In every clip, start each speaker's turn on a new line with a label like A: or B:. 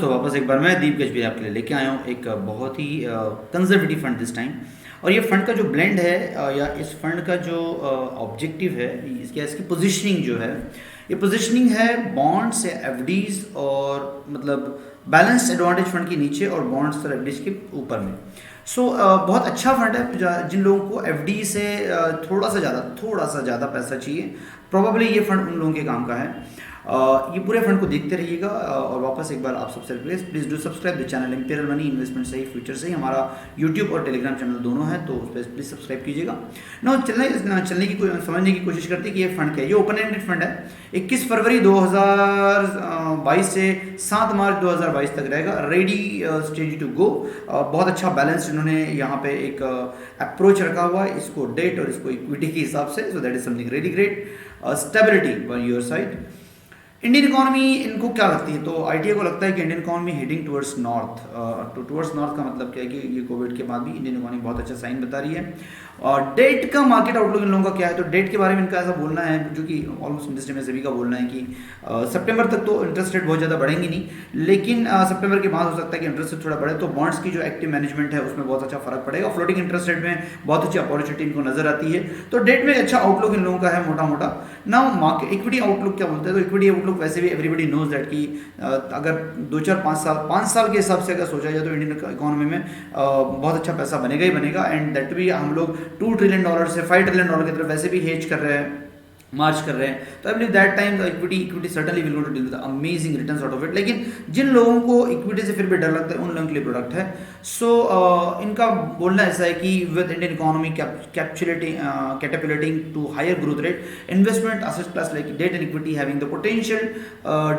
A: दोस्तों, वापस एक बार मैं दीप गजबीर आपके लिए लेके आया हूँ एक बहुत ही कंजर्वेटिव फंड दिस टाइम। और ये फंड का जो ब्लेंड है या इस फंड का जो ऑब्जेक्टिव है, इसकी पोजीशनिंग जो है, ये पोजीशनिंग है बॉन्ड्स या एफडीज और मतलब बैलेंस्ड एडवांटेज फंड के नीचे और बॉन्ड्स और एफडीज के ऊपर में। बहुत अच्छा फंड है जिन लोगों को एफडी से थोड़ा सा ज़्यादा पैसा चाहिए। प्रोबेबली ये फंड उन लोगों के काम का है। ये पूरे फंड को देखते रहिएगा। और वापस एक बार आप सबसे request, please do subscribe the channel imperial money investment सही फ्यूचर सही। हमारा यूट्यूब और टेलीग्राम चैनल दोनों है, तो उस पर प्लीज़ सब्सक्राइब कीजिएगा। चलने की समझने की कोशिश करते हैं कि ये फंड क्या है। ये ओपन एंडेड फंड है। 21 फरवरी 2022 से 7 मार्च 2022 तक रहेगा। Ready stage to go. बहुत अच्छा बैलेंस इन्होंने यहाँ पे एक अप्रोच रखा हुआ है, इसको डेट और इसको इक्विटी के हिसाब से। सो that is something really great. Stability by your side. Indian economy इनको क्या लगती है, तो आईटीआई को लगता है कि Indian economy heading towards north. Towards north का मतलब क्या है कि ये कोविड के बाद भी इंडियन इकोनॉमी बहुत अच्छा साइन बता रही है। और डेट का मार्केट आउटलुक इन लोगों का क्या है, तो डेट के बारे में इनका ऐसा बोलना है, जो कि ऑलमोस्ट इंडस्ट्री में सभी का बोलना है कि सितंबर तक तो इंटरेस्ट रेट बहुत ज़्यादा बढ़ेंगी नहीं, लेकिन सितंबर के बाद हो सकता है कि इंटरेस्ट रेट थोड़ा बढ़े, तो बॉन्ड्स की जो एक्टिव मैनेजमेंट है उसमें बहुत अच्छा फर्क पड़ेगा। फ्लोटिंग इंटरेस्ट रेट में बहुत अच्छी अपॉर्चुनिटी इनको नजर आती है। तो डेट में अच्छा आउटलुक इन लोगों का है मोटा मोटा ना। मार्केट इक्विटी आउटलुक क्या बोलते हैं, तो इक्विटी आउटलुक वैसे भी एवरीबडी नोज दैट कि अगर 5 साल के हिसाब से अगर सोचा जाए तो इंडियन इकोनॉमी में बहुत अच्छा पैसा बनेगा ही बनेगा। एंड दैट भी हम लोग $2 ट्रिलियन से $5 ट्रिलियन की तरफ वैसे भी हेज कर रहे हैं, मार्च कर रहे हैं। तो I believe that time the equity certainly will go to deal with amazing returns out of it. लेकिन जिन लोगों को इक्विटी से फिर भी डर लगता है, उन लोगों के लिए प्रोडक्ट है। इनका बोलना ऐसा है कि with Indian economy catapulting to higher growth rate, investment asset class like debt and equity having the potential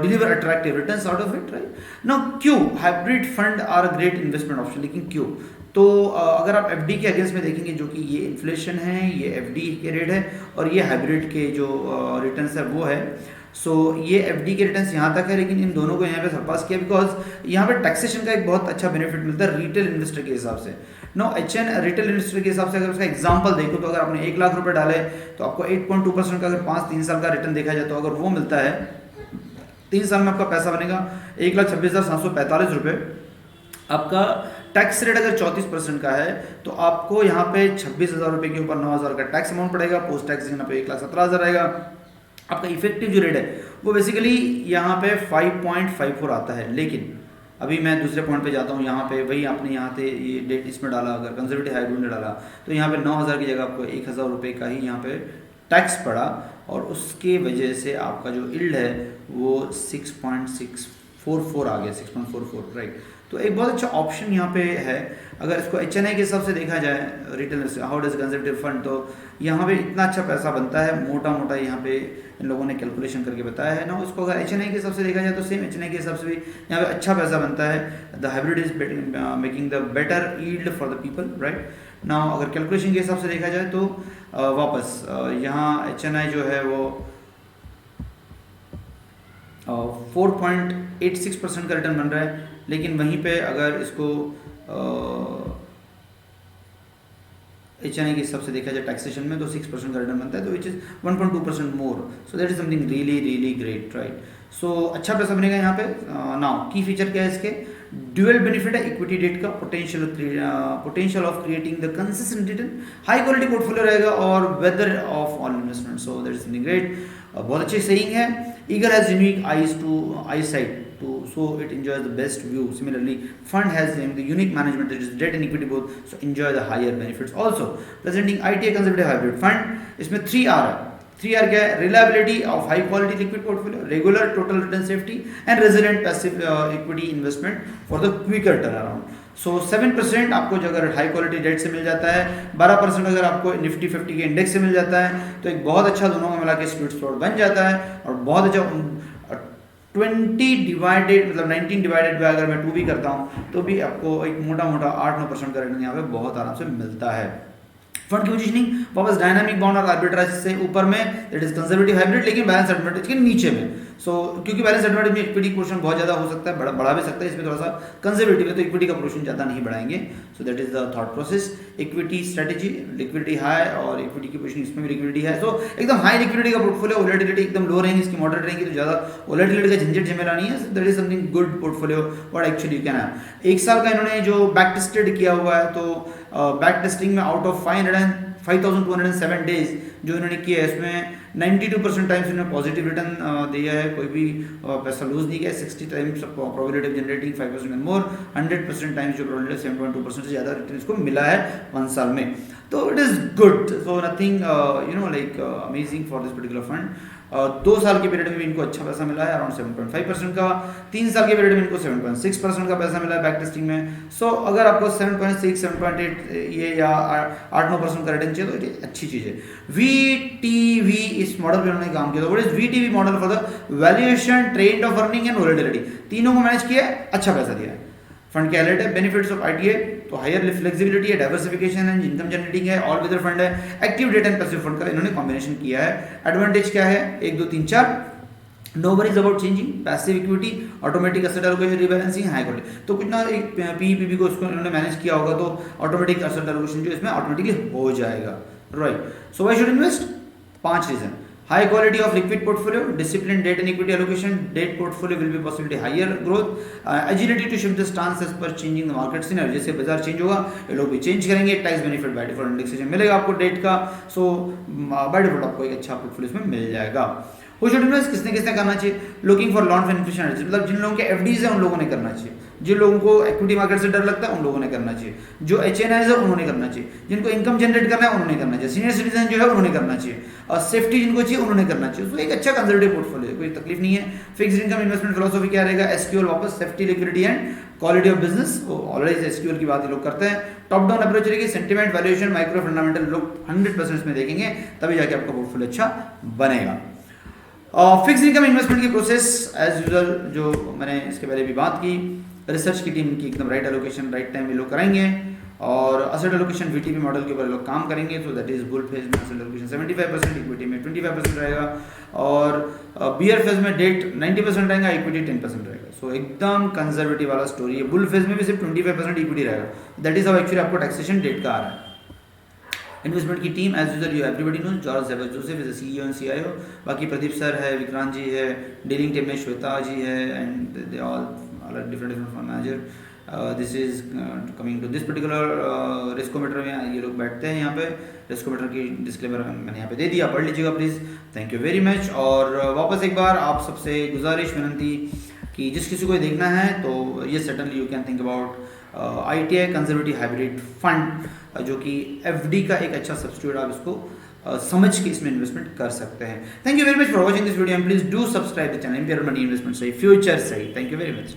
A: deliver attractive returns out of it, right. Now क्यों hybrid fund are a great investment option, लेकिन क्यों? तो अगर आप FD के against में देखेंगे, जो कि ये इन्फ्लेशन है, ये एफडी के रेट है, और ये हाइब्रिड के जो रिटर्न्स है वो है। ये एफडी के रिटर्न्स यहाँ तक है, लेकिन इन दोनों को यहाँ पे सरपास किया, बिकॉज यहाँ पे टैक्सेशन का एक बहुत अच्छा बेनिफिट मिलता है रिटेल इन्वेस्टर के हिसाब से। रिटेल इन्वेस्टर के हिसाब से अगर उसका एग्जाम्पल देखो, तो अगर आपने 1 लाख रुपए डाले तो आपको 8.2% का अगर 3 साल का रिटर्न देखा जाए, तो अगर वो मिलता है 3 साल में आपका पैसा बनेगा 1,26,745 रुपये। आपका टैक्स रेट अगर 34% का है, तो आपको यहाँ पे 26,000 रुपये के ऊपर 9,000 का टैक्स अमाउंट पड़ेगा। पोस्ट टैक्स यहाँ पे 1,17,000 रहेगा। आपका इफेक्टिव जो रेट है वो बेसिकली यहाँ पे 5.54 आता है। लेकिन अभी मैं दूसरे पॉइंट पे जाता हूँ। यहाँ पे वही आपने यहाँ पे ये डेट इसमें डाला, अगर कंजर्वेटिव हाइब्रिड में डाला, तो यहाँ पे 9,000 की जगह आपको 1,000 रुपये का ही यहाँ पे टैक्स पड़ा, और उसके वजह से आपका जो इल्ड है वो 6.644 आ गया, 6.44, राइट। तो एक बहुत अच्छा ऑप्शन यहाँ पे है। अगर इसको HNI के हिसाब से देखा जाए, retail how does conservative fund, तो यहाँ पे इतना अच्छा पैसा बनता है, मोटा मोटा यहाँ पे इन लोगों ने कैलकुलेशन करके बताया है ना। इसको अगर HNI के हिसाब से देखा जाए, तो सेम HNI के हिसाब से भी यहाँ पे अच्छा पैसा बनता है। The hybrid is making the better yield for the people, right. ना अगर कैलकुलेशन के हिसाब से देखा जाए, तो वापस यहाँ HNI जो है वो 4.86% का रिटर्न बन रहा है। लेकिन वहीं पे अगर इसको HNI के हिसाब से देखा जाए टैक्सेशन में, तो 6% का रिटर्न बनता है, तो which is 1.2% more. So that is something really really great, right. अच्छा पैसा बनेगा यहाँ पे। नाउ की फीचर क्या है इसके, ड्यूअल बेनिफिट है इक्विटी डेट का, potential of creating the consistent return, high quality portfolio रहेगा, और weather of all investment. So that is something great. बहुत अच्छी सेइंग है। Eagle has unique eyesight so it enjoys the best view. Similarly, fund has the unique management, that is debt and equity both, so enjoy the higher benefits. Also presenting ITA conservative hybrid fund, इसमें 3R है। 3R क्या है, reliability of high quality liquid portfolio, regular total return safety, and resilient passive equity investment for the quicker turnaround. 7% आपको जो अगर high quality date से मिल जाता है, 12% अगर आपको निफ्टी 50 के इंडेक्स से मिल जाता है, तो एक बहुत अच्छा दोनों का मिला के स्वीट स्पॉट बन जाता है। और बहुत अच्छा 20 डिवाइडेड मतलब 19 डिवाइडेड बाय अगर मैं 2 भी करता हूँ, तो भी आपको एक मोटा मोटा 8-9% का रिटर्न यहाँ पे बहुत आराम से मिलता है। फंड की पोजीशनिंग वापस डायनामिक बॉन्ड और आर्बिट्राज से ऊपर में, दैट इज कंजर्वेटिव हाइब्रिड, लेकिन बैलेंस एडवांटेज के नीचे में। सो क्योंकि बैलेंस एडवांटेज में इक्विटी पोर्शन बहुत ज़्यादा हो सकता है, बढ़ा भी सकता है, इसमें थोड़ा सा कंजर्वेटिव है तो इक्विटी का पोर्शन ज़्यादा नहीं बढ़ाएंगे। सो that is the thought process. Equity strategy, liquidity high और इक्विटी की पोर्शन इसमें भी लिक्विडिटी है, तो एकदम हाई लिक्विडिटी का पोर्टफोलियो, वोलेटिलिटी एकदम लो रहेंगी, इसकी मॉडरेट रहेंगी, तो ज़्यादा वोलेटिलिटी का झंझट झमेला नहीं है। That is something good portfolio what actually you can have. 1 साल का इन्होंने जो बैक टेस्टेड किया हुआ है, तो बैक टेस्टिंग में आउट ऑफ 5207 डेज जो इन्होंने किया है, इसमें 92% टाइम्स इन्होंने पॉजिटिव रिटर्न दिया है, कोई भी पैसा लूज नहीं किया। 60 times probability of generating 5% and more, 100% times जो प्रोबेबिलिटी 7.2% से ज़्यादा रिटर्न इसको मिला है 1 साल में, तो it is good. So nothing like amazing for this particular fund. 2 साल के पीरियड में भी इनको अच्छा पैसा मिला है, अराउंड 7.5% का। 3 साल के पीरियड में इनको 7.6% का पैसा मिला है बैक टेस्टिंग में। सो अगर आपको 7.6, 7.8 ये या 8-9% का रिटर्न चाहिए तो ये अच्छी चीज़ है। VTV इस मॉडल पर उन्होंने काम किया, तो what is VTV model for the valuation, trend of earning and volatility, तीनों को मैनेज किया है, अच्छा पैसा दिया है। फंड के हाईलाइट है बेनिफिट्स ऑफ ITA, तो हायर फ्लेक्सिबिलिटी है, डाइवर्सिफिकेशन है, इनकम जनरेटिंग है, ऑल वेदर फंड है, active debt and passive fund का इन्होंने कॉम्बिनेशन किया है। एडवांटेज क्या है? 1 2 3 4, no worries about changing, passive equity, automatic asset allocation, rebalancing, high quality, तो कुछ ना एक PEPP को उसको इन्होंने मैनेज किया होगा, तो ऑटोमेटिक एसेट एलोकेशन जो इसमें ऑटोमेटिकली हो जाएगा, right. So why should invest? 5 reason. High quality of liquid portfolio, disciplined debt and equity allocation, debt portfolio will be possibility higher growth, agility to shift the stance as per changing the market scenario, जैसे बाजार change होगा ये लोग भी change करेंगे, tax benefit by default indexation मिलेगा आपको date का, सो बाय डिफॉल्ट आपको एक अच्छा पोर्टफोलियो इसमें मिल जाएगा। Who should invest? किसने किसने करना चाहिए? लुकिंग फॉर लॉन्ग इन्फ्लेशन, मतलब जिन लोगों के FDs है उन लोगों ने करना चाहिए, जिन लोगों को इक्विटी मार्केट से डर लगता है उन लोगों ने करना चाहिए, जो HNIs है उन्होंने करना चाहिए, जिनको इनकम जनरेट करना है उन्होंने करना चाहिए, सीनियर सिटीजन जो है उन्होंने करना चाहिए, और सेफ्टी जिनको चाहिए उन्होंने करना चाहिए। तो एक अच्छा कंजर्वेटिव पोर्टफोलियो, कोई तकलीफ नहीं है। फिक्स्ड इनकम इन्वेस्टमेंट फिलोसफी क्या रहेगा? SQL वापस, safety, liquidity and quality of business, always SQL की बात ये लोग करते हैं। टॉप डाउन अप्रोच रहेगी, सेंटिमेंट, वैल्यूएशन, माइक्रो फंडामेंटल लोग 100% इसमें देखेंगे, तभी जाके आपका पोर्टफोलियो अच्छा बनेगा। फिक्स इनकम इन्वेस्टमेंट की प्रोसेस एज यूजुअल जो मैंने इसके पहले भी बात की, रिसर्च की टीम की एकदम राइट एलोकेशन राइट टाइम में लोग कराएंगे, और असेट एलोकेशन VTP मॉडल के ऊपर लोग काम करेंगे। तो दैट इज बुल फेज में असेट एलोकेशन 75%, इक्विटी में 25% रहेगा, और बियर फेज में डेट 90% रहेगा, इक्विटी 10% रहेगा। सो एकदम कंजर्वेटिव वाला स्टोरी है। बुल फेज में भी सिर्फ 25% इक्विटी रहेगा। दैट इज हाउ एक्चुअली आपको टैक्सेशन डेट का आ रहा है। इन्वेस्टमेंट की team as usual you everybody knows, George Joseph is CEO and CIO, बाकी प्रदीप सर है, विक्रांत जी है, डीलिंग टीम में श्वेता जी है, and they all different fund manager. This is coming to this particular riskometer में ये लोग बैठते हैं यहाँ पे। रिस्कोमीटर की डिस्क्लेमर मैंने यहाँ पे दे दिया, पढ़ लीजिएगा please. Thank you very much. और वापस एक बार आप सबसे गुजारिश विनंती कि जिस किसी को देखना है तो ये certainly you can think about ITI conservative hybrid fund, जो कि FD का एक अच्छा सब्स्टिट्यूट, आप इसको समझ के इसमें इन्वेस्टमेंट कर सकते हैं। Thank you very much for watching this video and please do subscribe the channel imperial money investment सही, फ्यूचर सही। Thank you very much.